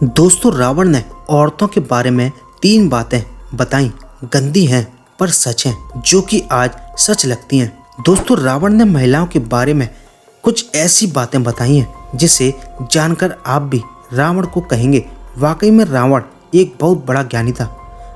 दोस्तों, रावण ने औरतों के बारे में 3 बातें बताई, गंदी हैं पर सच हैं, जो कि आज सच लगती हैं। दोस्तों, रावण ने महिलाओं के बारे में कुछ ऐसी बातें बताई हैं जिसे जानकर आप भी रावण को कहेंगे वाकई में रावण एक बहुत बड़ा ज्ञानी था।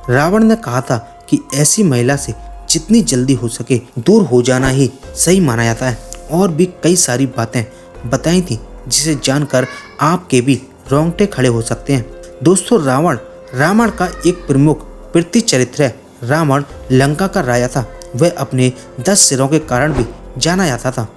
रावण ने कहा था कि ऐसी महिला से जितनी जल्दी हो सके दूर हो जाना ही सही माना जाता है, और भी कई सारी बातें बताई थी जिसे जानकर आपके भी रोंगटे खड़े हो सकते हैं। दोस्तों, रावण का एक प्रमुख पृथ्वी चरित्र है। रावण लंका का राजा था। वह अपने 10 सिरों के कारण भी जाना जाता था।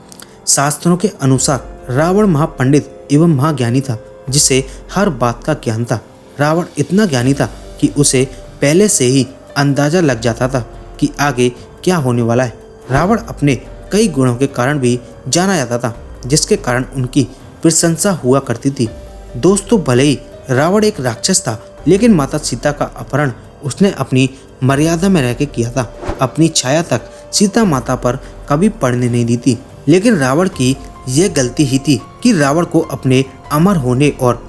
शास्त्रों के अनुसार रावण महापंडित एवं महाज्ञानी था, जिसे हर बात का ज्ञान था। रावण इतना ज्ञानी था कि उसे पहले से ही अंदाजा लग जाता था कि आगे क्या होने वाला है। रावण अपने कई गुणों के कारण भी जाना जाता था, जिसके कारण उनकी प्रशंसा हुआ करती थी। दोस्तों, भले ही रावण एक राक्षस था, लेकिन माता सीता का अपहरण उसने अपनी मर्यादा में रहकर किया था। अपनी छाया तक सीता माता पर कभी पड़ने नहीं दी थी। लेकिन रावण की यह गलती ही थी कि रावण को अपने अमर होने और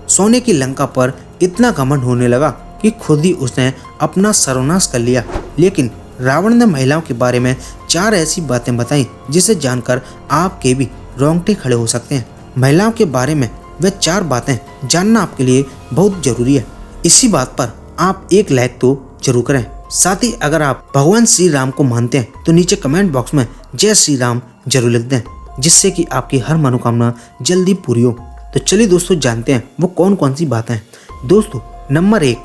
सोने की लंका पर इतना घमंड होने लगा कि खुद ही उसने अपना सर्वनाश कर लिया। लेकिन रावण ने महिलाओं के बारे में 4 ऐसी बातें बताई जिसे जानकर आपके भी रोंगटे खड़े हो सकते हैं। महिलाओं के बारे में वह 4 बातें जानना आपके लिए बहुत जरूरी है। इसी बात पर आप एक लाइक तो जरूर करें। साथ ही अगर आप भगवान श्री राम को मानते हैं तो नीचे कमेंट बॉक्स में जय श्री राम जरूर लिख दें, जिससे कि आपकी हर मनोकामना जल्दी पूरी हो। तो चलिए दोस्तों, जानते हैं वो कौन कौन सी बातें हैं। दोस्तों, नंबर 1,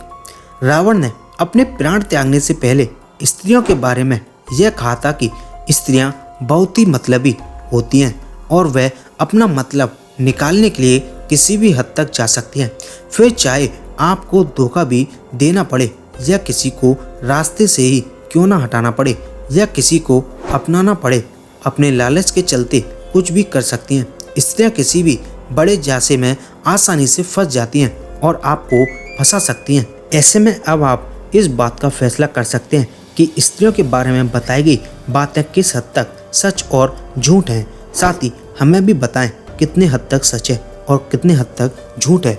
रावण ने अपने प्राण त्यागने से पहले स्त्रियों के बारे में यह कहा था कि स्त्रियां बहुत ही मतलबी होती हैं और वह अपना मतलब निकालने के लिए किसी भी हद तक जा सकती हैं। फिर चाहे आपको धोखा भी देना पड़े या किसी को रास्ते से ही क्यों ना हटाना पड़े या किसी को अपनाना पड़े, अपने लालच के चलते कुछ भी कर सकती हैं। स्त्रियां किसी भी बड़े जासे में आसानी से फंस जाती हैं और आपको फंसा सकती हैं। ऐसे में अब आप इस बात का फैसला कर सकते हैं कि स्त्रियों के बारे में बताई गई बातें किस हद तक सच और झूठ हैं। साथ ही हमें भी बताएं कितने हद तक सच है और कितने हद तक झूठ है।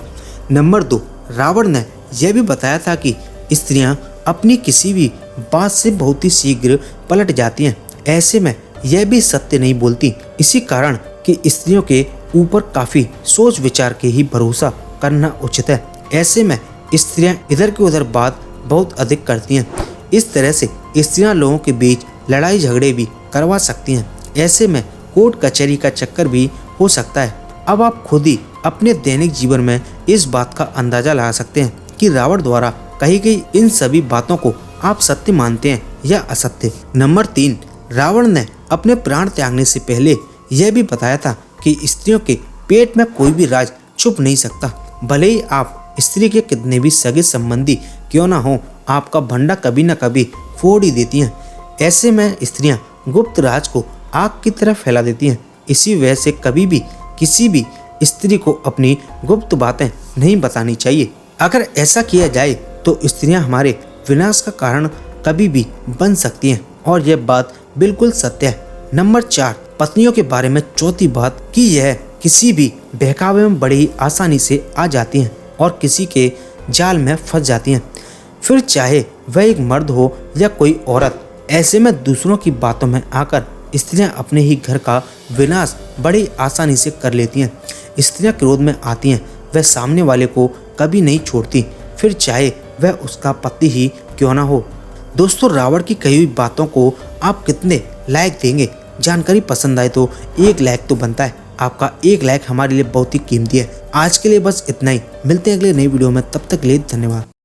नंबर 2, रावण ने यह भी बताया था कि स्त्रियां अपनी किसी भी बात से बहुत ही शीघ्र पलट जाती हैं। ऐसे में यह भी सत्य नहीं बोलती। इसी कारण कि स्त्रियों के ऊपर काफी सोच विचार के ही भरोसा करना उचित है। ऐसे में स्त्रियां इधर की उधर बात बहुत अधिक करती हैं। इस तरह से स्त्रियां लोगों के बीच लड़ाई झगड़े भी करवा सकती हैं। ऐसे में कोर्ट कचहरी का चक्कर भी हो सकता है। अब आप खुद ही अपने दैनिक जीवन में इस बात का अंदाजा लगा सकते हैं कि रावण द्वारा कही गई इन सभी बातों को आप सत्य मानते हैं या असत्य। नंबर 3, रावण ने अपने प्राण त्यागने से पहले यह भी बताया था कि स्त्रियों के पेट में कोई भी राज छुप नहीं सकता। भले ही आप स्त्री के कितने भी सगे संबंधी क्यों ना हो, आपका भंडा कभी न कभी फोड़ ही देती हैं। ऐसे में स्त्रियां गुप्त राज को आग की तरह फैला देती हैं। इसी वजह से कभी भी किसी भी स्त्री को अपनी गुप्त बातें नहीं बतानी चाहिए। अगर ऐसा किया जाए तो स्त्रियां हमारे विनाश का कारण कभी भी बन सकती हैं, और यह बात बिल्कुल सत्य है। नंबर 4, पत्नियों के बारे में चौथी बात कि यह किसी भी बहकावे में बड़ी ही आसानी से आ जाती हैं और किसी के जाल में फंस जाती हैं, फिर चाहे वह एक मर्द हो या कोई औरत। ऐसे में दूसरों की बातों में आकर स्त्रियां अपने ही घर का विनाश बड़ी आसानी से कर लेती हैं। स्त्रियां क्रोध में आती हैं, वह सामने वाले को कभी नहीं छोड़ती, फिर चाहे वह उसका पति ही क्यों ना हो। दोस्तों, रावण की कही हुई बातों को आप कितने लाइक देंगे? जानकारी पसंद आए तो एक लाइक तो बनता है। आपका एक लाइक हमारे लिए बहुत ही कीमती है। आज के लिए बस इतना ही। मिलते हैं अगले नई वीडियो में, तब तक के लिए धन्यवाद।